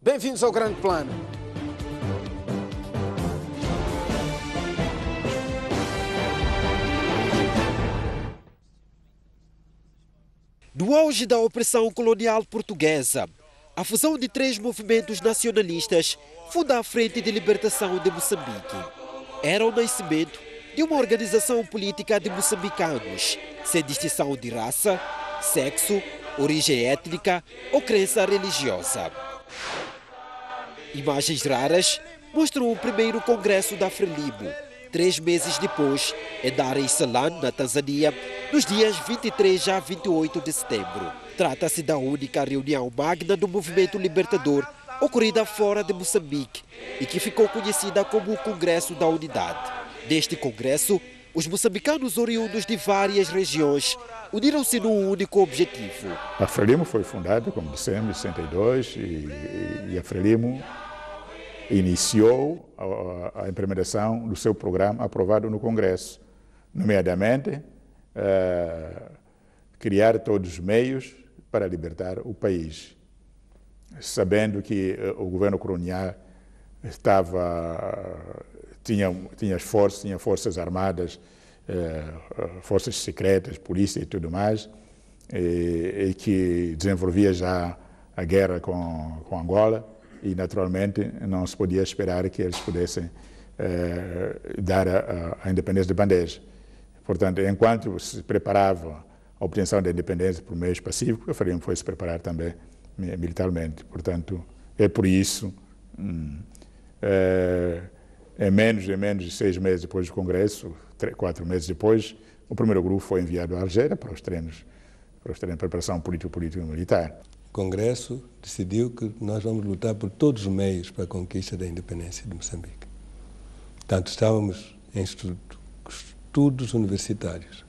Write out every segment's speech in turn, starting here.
Bem-vindos ao Grande Plano. No auge da opressão colonial portuguesa, a fusão de três movimentos nacionalistas funda a Frente de Libertação de Moçambique. Era o nascimento de uma organização política de moçambicanos, sem distinção de raça, sexo, origem étnica ou crença religiosa. Imagens raras mostram o primeiro congresso da Frelimo, 3 meses depois, em Dar es Salaam, na Tanzânia, nos dias 23 a 28 de setembro. Trata-se da única reunião magna do movimento libertador ocorrida fora de Moçambique e que ficou conhecida como o Congresso da Unidade. Neste congresso, os moçambicanos oriundos de várias regiões uniram-se num único objetivo. A Frelimo foi fundada, como dissemos, em 62 e a Frelimo iniciou a implementação do seu programa aprovado no Congresso, nomeadamente criar todos os meios para libertar o país, sabendo que o governo colonial tinha forças armadas, forças secretas, polícia e tudo mais, e que desenvolvia já a guerra com Angola, e naturalmente não se podia esperar que eles pudessem dar a independência de bandeja. Portanto, enquanto se preparava a obtenção da independência por meios pacíficos, a Frelimo foi se preparar também militarmente. Portanto, é por isso, em menos de 6 meses depois do Congresso, 4 meses depois, o primeiro grupo foi enviado a Algéria para os treinos de preparação político e militar. O Congresso decidiu que nós vamos lutar por todos os meios para a conquista da independência de Moçambique. Tanto estávamos em estudos universitários,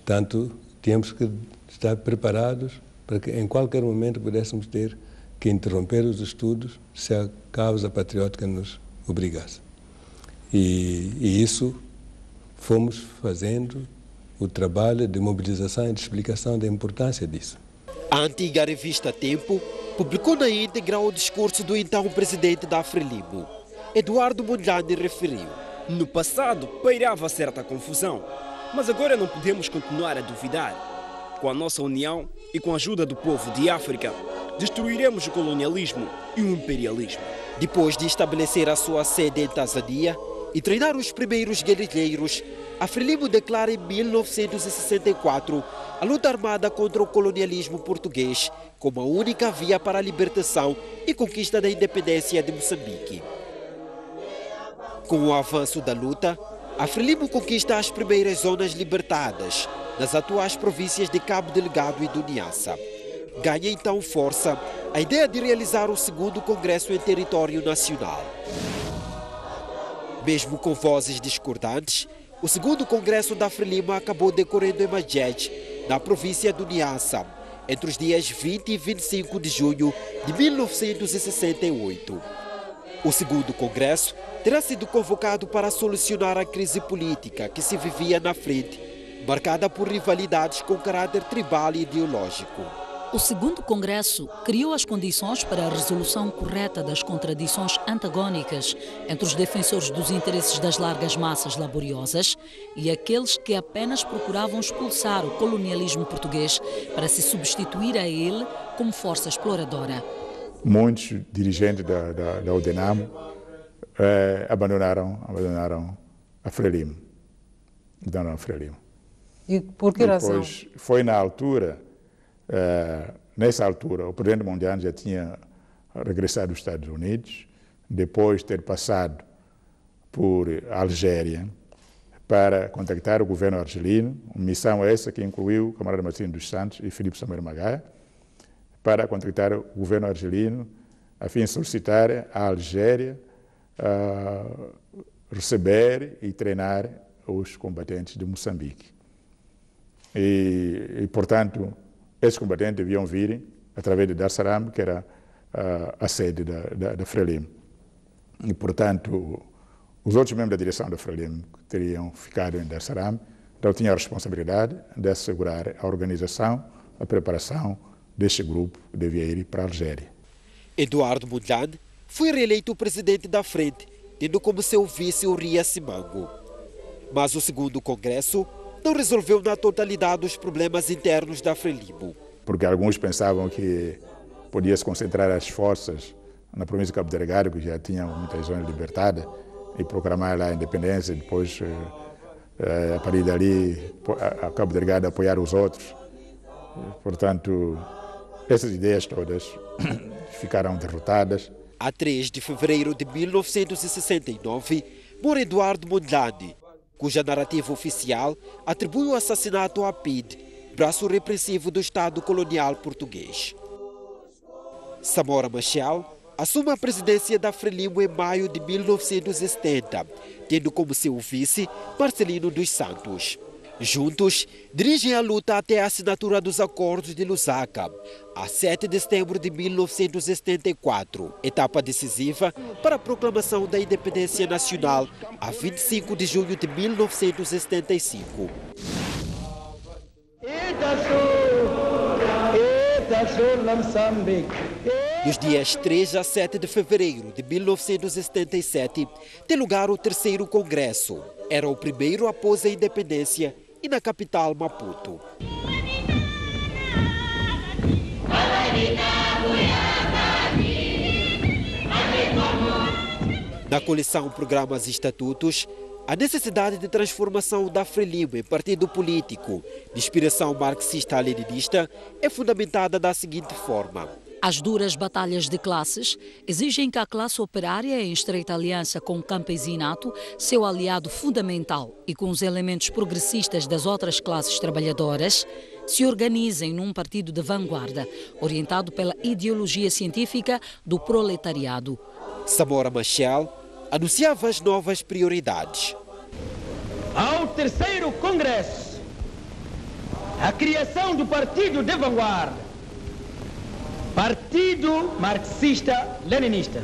tanto tínhamos que estar preparados para que em qualquer momento pudéssemos ter que interromper os estudos se a causa patriótica nos obrigasse. E isso fomos fazendo o trabalho de mobilização e de explicação da importância disso. A antiga revista Tempo publicou na íntegra o discurso do então presidente da Frelimo. Eduardo Mondlane referiu: no passado pairava certa confusão, mas agora não podemos continuar a duvidar. Com a nossa união e com a ajuda do povo de África, destruiremos o colonialismo e o imperialismo. Depois de estabelecer a sua sede em Tanzânia e treinar os primeiros guerrilheiros, a Frelimo declara em 1964 a luta armada contra o colonialismo português como a única via para a libertação e conquista da independência de Moçambique. Com o avanço da luta, a Frelimo conquista as primeiras zonas libertadas nas atuais províncias de Cabo Delgado e do Niassa. Ganha então força a ideia de realizar o segundo congresso em território nacional. Mesmo com vozes discordantes, o segundo congresso da Frelimo acabou decorrendo em Magete, na província do Niassa, entre os dias 20 e 25 de junho de 1968. O segundo congresso terá sido convocado para solucionar a crise política que se vivia na frente, marcada por rivalidades com caráter tribal e ideológico. O segundo congresso criou as condições para a resolução correta das contradições antagônicas entre os defensores dos interesses das largas massas laboriosas e aqueles que apenas procuravam expulsar o colonialismo português para se substituir a ele como força exploradora. Muitos dirigentes da UDENAMO abandonaram a Frelimo. E por que razão? Foi na altura, nessa altura, o presidente Mondlane já tinha regressado dos Estados Unidos, depois de ter passado por Algéria para contactar o governo argelino, uma missão essa que incluiu o camarada Martinho dos Santos e Filipe Samuel Magalha, para contactar o governo argelino a fim de solicitar a Algéria receber e treinar os combatentes de Moçambique. E portanto, esses combatentes deviam vir através de Dar es Salaam, que era a sede da Frelimo. E, portanto, os outros membros da direção da Frelimo teriam ficado em Dar es Salaam, então tinham a responsabilidade de assegurar a organização, a preparação deste grupo que devia ir para a Algéria. Eduardo Mondlane foi reeleito presidente da frente, tendo como seu vice o Ria Simango. Mas o segundo congresso não resolveu na totalidade os problemas internos da Frelimo. Porque alguns pensavam que podia se concentrar as forças na província de Cabo Delgado, que já tinha muitas zonas libertadas, e proclamar lá a independência, e depois, a partir dali, a Cabo Delgado apoiar os outros. Portanto, essas ideias todas ficaram derrotadas. A 3 de fevereiro de 1969, morre Eduardo Mondlane, cuja narrativa oficial atribui o assassinato a PIDE, braço repressivo do Estado colonial português. Samora Machel assume a presidência da Frelimo em maio de 1970, tendo como seu vice Marcelino dos Santos. Juntos, dirigem a luta até a assinatura dos Acordos de Lusaka, a 7 de setembro de 1974, etapa decisiva para a proclamação da independência nacional, a 25 de junho de 1975. Nos dias 3 a 7 de fevereiro de 1977, tem lugar o terceiro congresso. Era o primeiro após a independência e na capital Maputo. Na coleção Programas e Estatutos, a necessidade de transformação da Frelimo em partido político de inspiração marxista-leninista é fundamentada da seguinte forma. As duras batalhas de classes exigem que a classe operária, em estreita aliança com o campesinato, seu aliado fundamental, e com os elementos progressistas das outras classes trabalhadoras, se organizem num partido de vanguarda, orientado pela ideologia científica do proletariado. Samora Machel anunciava as novas prioridades. Ao terceiro congresso, a criação do Partido de Vanguarda, Partido Marxista-Leninista.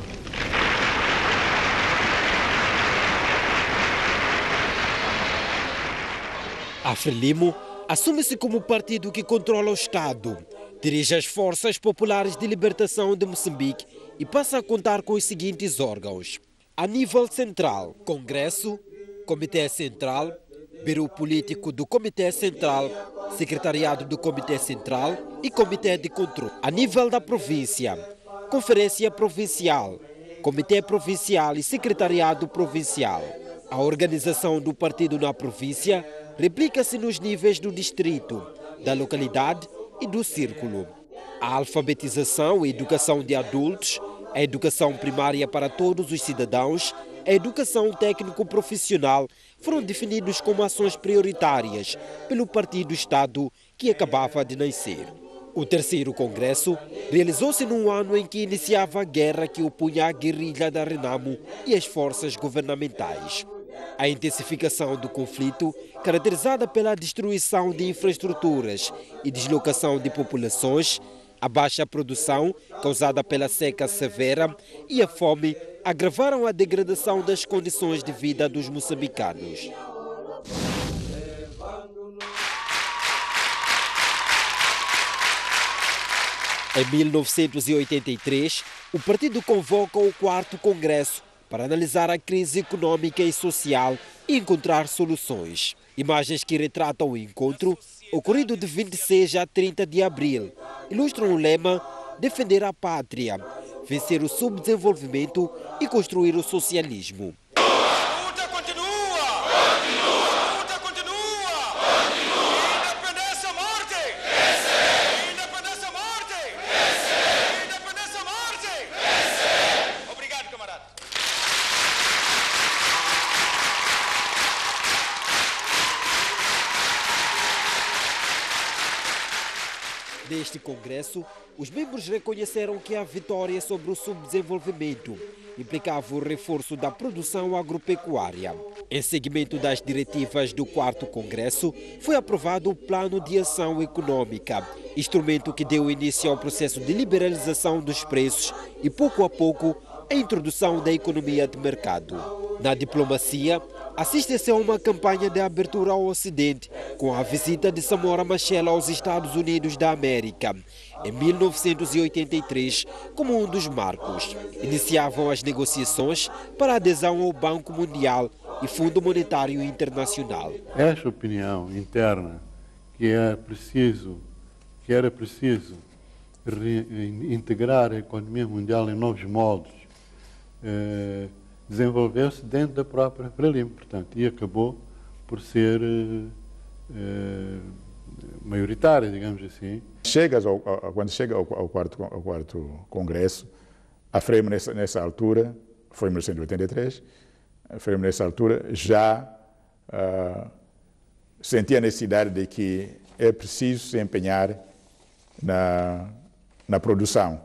A Frelimo assume-se como partido que controla o Estado, dirige as Forças Populares de Libertação de Moçambique e passa a contar com os seguintes órgãos. A nível central, Congresso, Comitê Central, Bureau Político do Comitê Central, Secretariado do Comitê Central e Comitê de Controle. A nível da província, Conferência Provincial, Comitê Provincial e Secretariado Provincial. A organização do partido na província replica-se nos níveis do distrito, da localidade e do círculo. A alfabetização e educação de adultos, a educação primária para todos os cidadãos, a educação técnico-profissional foram definidos como ações prioritárias pelo Partido-Estado que acabava de nascer. O terceiro congresso realizou-se num ano em que iniciava a guerra que opunha a guerrilha da Renamo e as forças governamentais. A intensificação do conflito, caracterizada pela destruição de infraestruturas e deslocação de populações, a baixa produção, causada pela seca severa, e a fome, agravaram a degradação das condições de vida dos moçambicanos. Em 1983, o partido convoca o 4º Congresso para analisar a crise econômica e social e encontrar soluções. Imagens que retratam o encontro, ocorrido de 26 a 30 de abril, ilustram o lema Defender a Pátria, vencer o subdesenvolvimento e construir o socialismo. Neste congresso, os membros reconheceram que a vitória sobre o subdesenvolvimento implicava o reforço da produção agropecuária. Em seguimento das diretivas do 4º Congresso, foi aprovado o Plano de Ação Econômica, instrumento que deu início ao processo de liberalização dos preços e, pouco a pouco, a introdução da economia de mercado. Na diplomacia, assiste-se a uma campanha de abertura ao Ocidente, com a visita de Samora Machel aos Estados Unidos da América, em 1983 como um dos marcos. Iniciavam as negociações para a adesão ao Banco Mundial e Fundo Monetário Internacional. Esta opinião interna que era preciso integrar a economia mundial em novos moldes, desenvolveu-se dentro da própria Frelimo, portanto, e acabou por ser maioritária, digamos assim. Quando chega ao quarto congresso, a Frelimo nessa altura, foi em 1983, a Frelimo nessa altura já sentia a necessidade de que é preciso se empenhar na produção.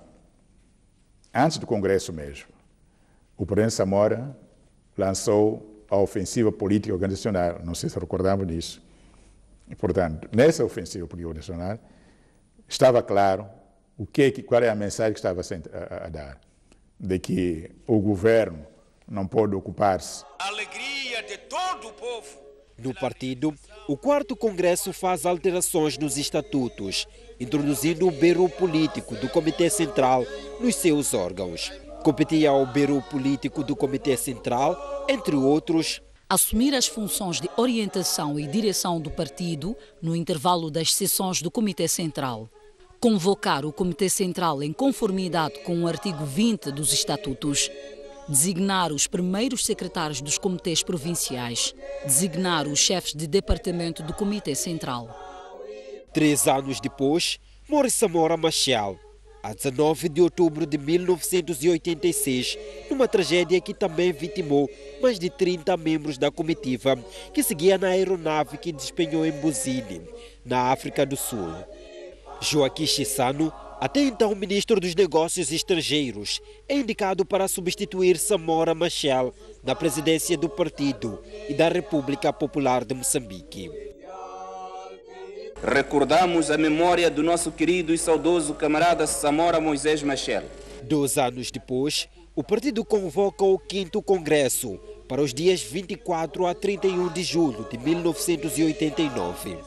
Antes do congresso mesmo, o presidente Samora lançou a ofensiva política organizacional, não sei se recordamos disso. E, portanto, nessa ofensiva política organizacional, estava claro qual é a mensagem que estava a dar, de que o governo não pode ocupar-se. A alegria de todo o povo. No partido, o quarto congresso faz alterações nos estatutos, introduzindo o Bureau Político do Comitê Central nos seus órgãos. Competia ao Bureau Político do Comitê Central, entre outros, assumir as funções de orientação e direção do partido no intervalo das sessões do Comitê Central, convocar o Comitê Central em conformidade com o artigo 20 dos estatutos, designar os primeiros secretários dos comitês provinciais, designar os chefes de departamento do Comitê Central. 3 anos depois, morre Samora Machel, a 19 de outubro de 1986, numa tragédia que também vitimou mais de 30 membros da comitiva que seguia na aeronave que despenhou em Buzine, na África do Sul. Joaquim Chissano, até então ministro dos Negócios Estrangeiros, é indicado para substituir Samora Machel na presidência do partido e da República Popular de Moçambique. Recordamos a memória do nosso querido e saudoso camarada Samora Moisés Machel. 2 anos depois, o partido convoca o 5º Congresso para os dias 24 a 31 de julho de 1989.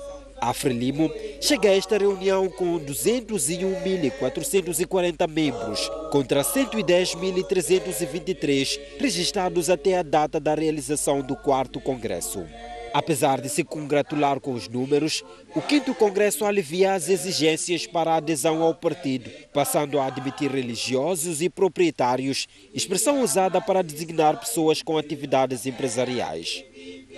A Frelimo chega a esta reunião com 201.440 membros, contra 110.323 registrados até a data da realização do 4º Congresso. Apesar de se congratular com os números, o 5º Congresso alivia as exigências para a adesão ao partido, passando a admitir religiosos e proprietários, expressão usada para designar pessoas com atividades empresariais.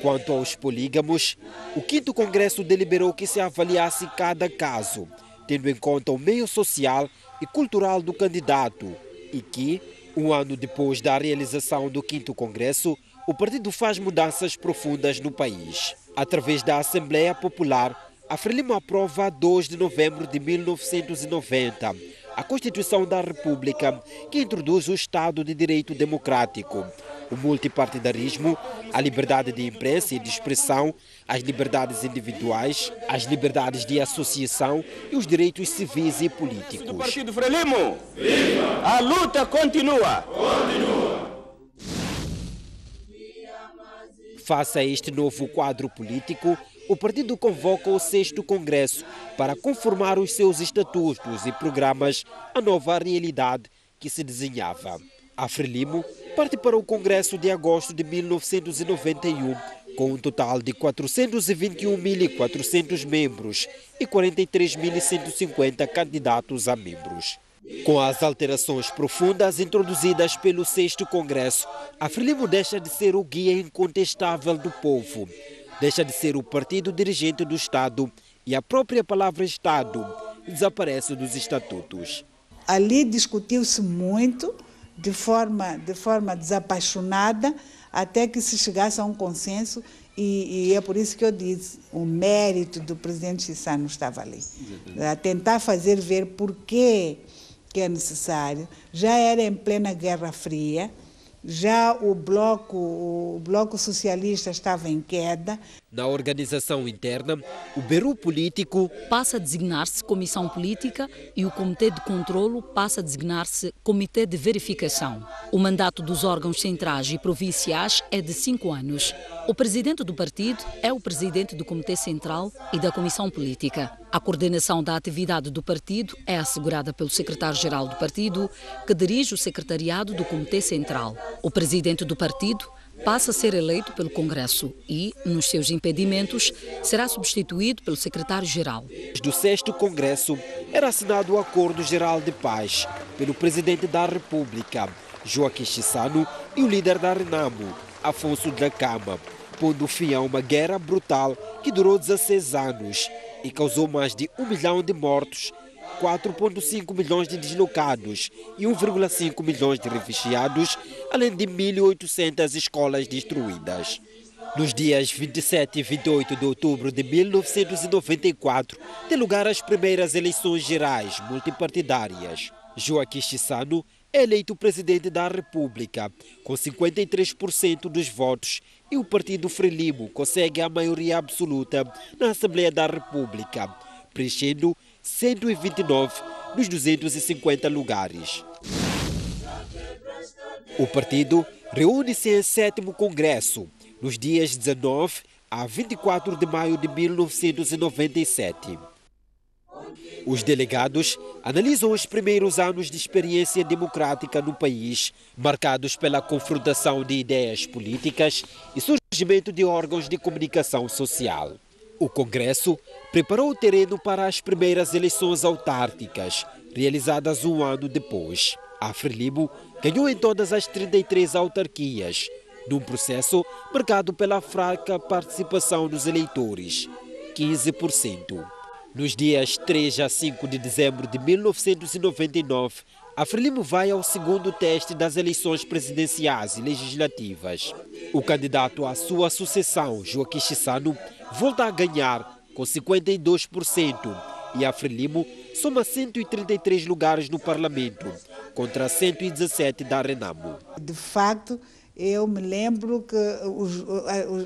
Quanto aos polígamos, o 5º Congresso deliberou que se avaliasse cada caso, tendo em conta o meio social e cultural do candidato, e que, 1 ano depois da realização do 5º Congresso, o partido faz mudanças profundas no país. Através da Assembleia Popular, a Frelimo aprova a 2 de novembro de 1990 a Constituição da República, que introduz o Estado de Direito Democrático, o multipartidarismo, a liberdade de imprensa e de expressão, as liberdades individuais, as liberdades de associação e os direitos civis e políticos. Do Partido Frelimo, a luta continua. Face a este novo quadro político, o partido convoca o 6º Congresso para conformar os seus estatutos e programas à nova realidade que se desenhava. A Frelimo parte para o Congresso de agosto de 1991, com um total de 421.400 membros e 43.150 candidatos a membros. Com as alterações profundas introduzidas pelo 6º Congresso, a Frelimo deixa de ser o guia incontestável do povo, deixa de ser o partido dirigente do Estado e a própria palavra Estado desaparece dos estatutos. Ali discutiu-se muito, de forma desapaixonada, até que se chegasse a um consenso, e é por isso que eu disse, o mérito do presidente Chissano estava ali. A tentar fazer ver por que é necessário. Já era em plena Guerra Fria, já o bloco socialista estava em queda. Na organização interna, o Bureau Político passa a designar-se Comissão Política e o Comitê de Controlo passa a designar-se Comitê de Verificação. O mandato dos órgãos centrais e provinciais é de 5 anos. O presidente do partido é o presidente do Comitê Central e da Comissão Política. A coordenação da atividade do partido é assegurada pelo secretário-geral do partido, que dirige o secretariado do Comitê Central. O presidente do partido passa a ser eleito pelo Congresso e, nos seus impedimentos, será substituído pelo secretário-geral. Do 6º Congresso, era assinado o Acordo Geral de Paz pelo presidente da República, Joaquim Chissano, e o líder da Renamo, Afonso Dhlakama, pondo fim a uma guerra brutal que durou 16 anos e causou mais de 1 milhão de mortos, 4,5 milhões de deslocados e 1,5 milhões de refugiados, além de 1.800 escolas destruídas. Nos dias 27 e 28 de outubro de 1994, tem lugar as primeiras eleições gerais multipartidárias. Joaquim Chissano é eleito presidente da República, com 53% dos votos, e o partido Frelimo consegue a maioria absoluta na Assembleia da República, preenchendo 129 dos 250 lugares. O partido reúne-se em 7º Congresso, nos dias 19 a 24 de maio de 1997. Os delegados analisam os primeiros anos de experiência democrática no país, marcados pela confrontação de ideias políticas e surgimento de órgãos de comunicação social. O Congresso preparou o terreno para as primeiras eleições autárquicas, realizadas um ano depois. A Frelimo ganhou em todas as 33 autarquias, num processo marcado pela fraca participação dos eleitores, 15%. Nos dias 3 a 5 de dezembro de 1999, a Frelimo vai ao 2º teste das eleições presidenciais e legislativas. O candidato à sua sucessão, Joaquim Chissano, volta a ganhar com 52% e a Frelimo soma 133 lugares no Parlamento, contra 117 da Renamo. De facto, eu me lembro que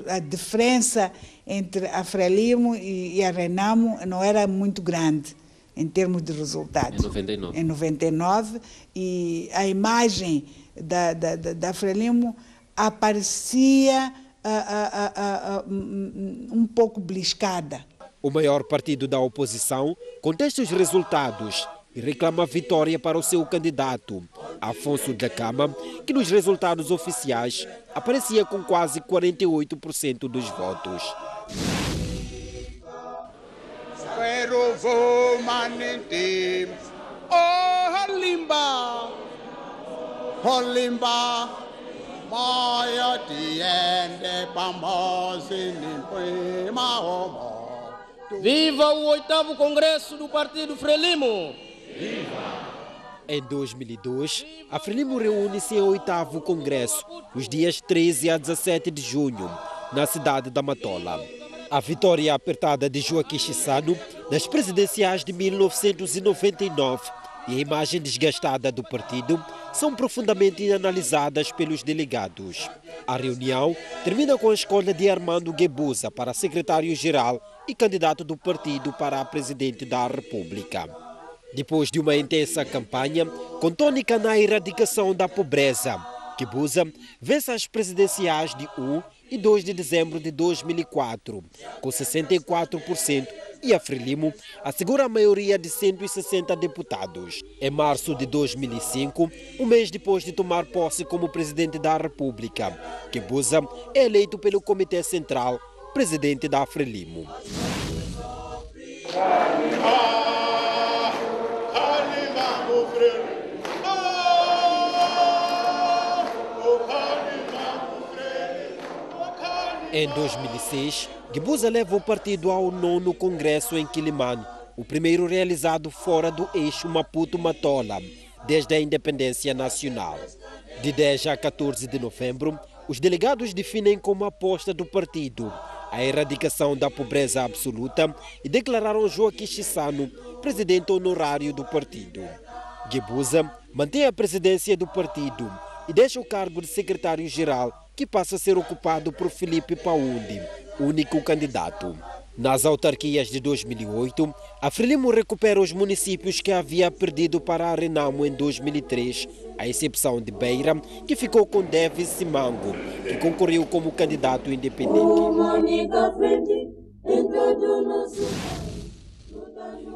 a diferença entre a Frelimo e a Renamo não era muito grande em termos de resultados. Em 99, e a imagem da Frelimo aparecia um pouco beliscada. O maior partido da oposição contesta os resultados e reclama a vitória para o seu candidato, Afonso Dhlakama, que nos resultados oficiais aparecia com quase 48% dos votos. Viva o 8º Congresso do Partido Frelimo! Em 2002, a Frelimo reúne-se em 8º Congresso, nos dias 13 a 17 de junho, na cidade da Matola. A vitória apertada de Joaquim Chissano nas presidenciais de 1999 e a imagem desgastada do partido são profundamente analisadas pelos delegados. A reunião termina com a escolha de Armando Guebuza para secretário-geral e candidato do partido para presidente da República. Depois de uma intensa campanha, com tônica na erradicação da pobreza, Guebuza vence as presidenciais de 1 e 2 de dezembro de 2004, com 64%, e a Frelimo assegura a maioria de 160 deputados. Em março de 2005, um mês depois de tomar posse como presidente da República, Guebuza é eleito pelo Comitê Central, presidente da Frelimo. Em 2006, Guebuza leva o partido ao 9º Congresso em Quilimane, o primeiro realizado fora do eixo Maputo-Matola, desde a independência nacional. De 10 a 14 de novembro, os delegados definem como aposta do partido a erradicação da pobreza absoluta e declararam Joaquim Chissano presidente honorário do partido. Guebuza mantém a presidência do partido, e deixa o cargo de secretário-geral, que passa a ser ocupado por Filipe Paundi, único candidato. Nas autarquias de 2008, a Frelimo recupera os municípios que havia perdido para a Renamo em 2003, à exceção de Beira, que ficou com Davis Simango, que concorreu como candidato independente.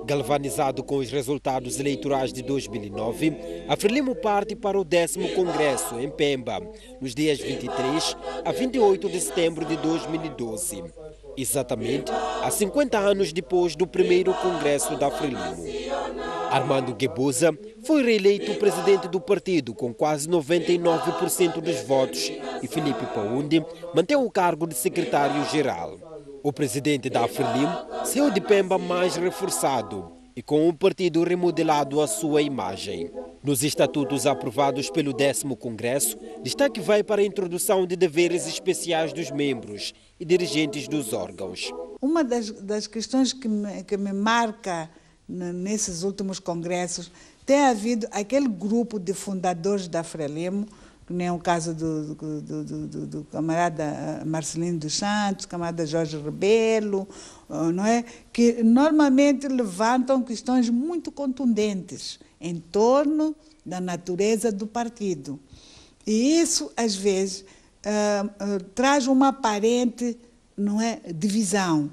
Galvanizado com os resultados eleitorais de 2009, a Frelimo parte para o 10º Congresso, em Pemba, nos dias 23 a 28 de setembro de 2012. Exatamente há 50 anos depois do primeiro Congresso da Frelimo. Armando Guebuza foi reeleito presidente do partido com quase 99% dos votos e Filipe Paundi mantém o cargo de secretário-geral. O presidente da Frelimo saiu de Pemba mais reforçado e com o partido remodelado à sua imagem. Nos estatutos aprovados pelo 10º Congresso, destaque vai para a introdução de deveres especiais dos membros e dirigentes dos órgãos. Uma das questões que me marca nesses últimos congressos tem havido aquele grupo de fundadores da Frelimo, que nem o caso do camarada Marcelino dos Santos, camarada Jorge Rebelo, não é? Que normalmente levantam questões muito contundentes em torno da natureza do partido. E isso, às vezes, traz uma aparente, não é, divisão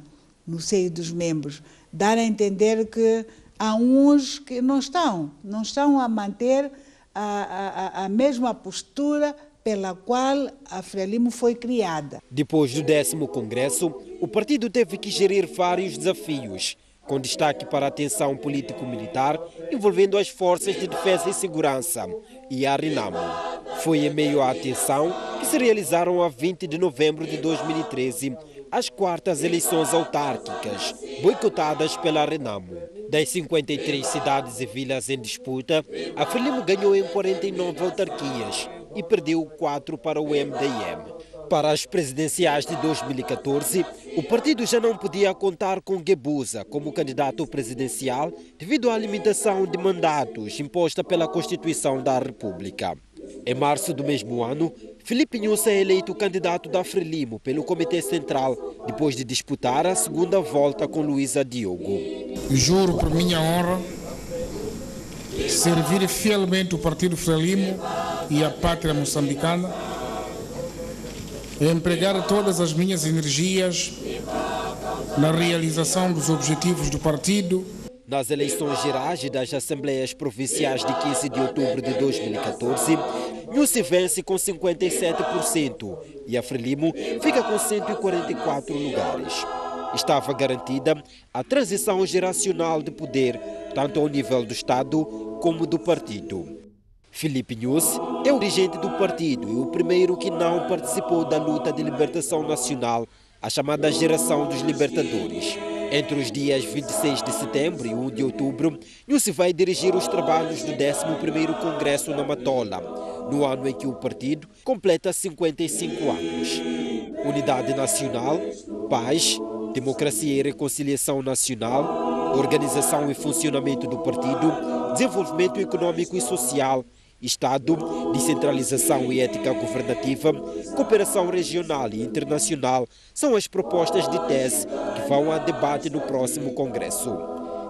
no seio dos membros, dar a entender que há uns que não estão a manter a mesma postura pela qual a Frelimo foi criada. Depois do 10º Congresso, o partido teve que gerir vários desafios, com destaque para a tensão político-militar envolvendo as forças de defesa e segurança e a Renamo. Foi em meio à tensão que se realizaram a 20 de novembro de 2013 as quartas eleições autárquicas, boicotadas pela Renamo. Das 53 cidades e vilas em disputa, a Frelimo ganhou em 49 autarquias e perdeu 4 para o MDM. Para as presidenciais de 2014, o partido já não podia contar com Guebuza como candidato presidencial devido à limitação de mandatos imposta pela Constituição da República. Em março do mesmo ano, Filipe Nunes é eleito candidato da Frelimo pelo Comitê Central, depois de disputar a segunda volta com Luísa Diogo. Juro por minha honra servir fielmente o Partido Frelimo e a pátria moçambicana, empregar todas as minhas energias na realização dos objetivos do partido. Nas eleições gerais e das Assembleias Provinciais de 15 de outubro de 2014, Nunes vence com 57% e a Frelimo fica com 144 lugares. Estava garantida a transição geracional de poder, tanto ao nível do Estado como do partido. Filipe Nunes é o dirigente do partido e o primeiro que não participou da luta de libertação nacional, a chamada Geração dos Libertadores. Entre os dias 26 de setembro e 1 de outubro, Nunes vai dirigir os trabalhos do 11º Congresso na Matola, no ano em que o partido completa 55 anos. Unidade Nacional, Paz, Democracia e Reconciliação Nacional, Organização e Funcionamento do Partido, Desenvolvimento Econômico e Social, Estado, Descentralização e Ética Governativa, Cooperação Regional e Internacional são as propostas de tese que vão a debate no próximo Congresso.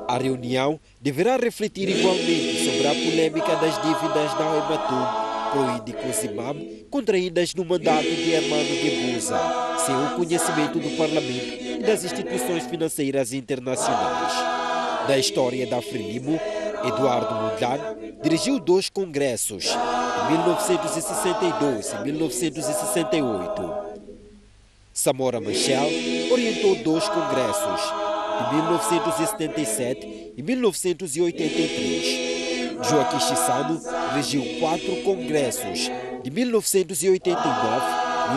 A reunião deverá refletir igualmente sobre a polêmica das dívidas da Ematum, Proid e Cosimam, contraídas no mandato de Armando Guebuza, sem o conhecimento do Parlamento e das instituições financeiras internacionais. Da história da Frelimo, Eduardo Mondlane dirigiu 2 congressos, em 1962 e 1968. Samora Machel orientou 2 congressos, de 1977 e 1983. Joaquim Chissano dirigiu 4 congressos, de 1989,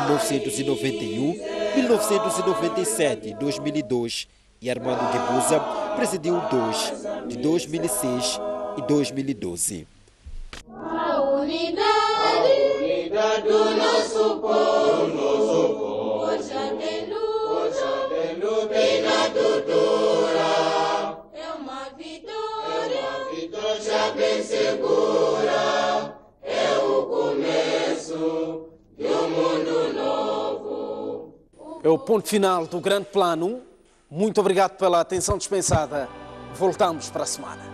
1991, 1997 e 2002. E Armando Guebuza presidiu 2, de 2006 e 2012. A unidade do nosso povo, hoje tem luta e na dura. É uma vitória já bem segura, é o começo. É o ponto final do Grande Plano. Muito obrigado pela atenção dispensada. Voltamos para a semana.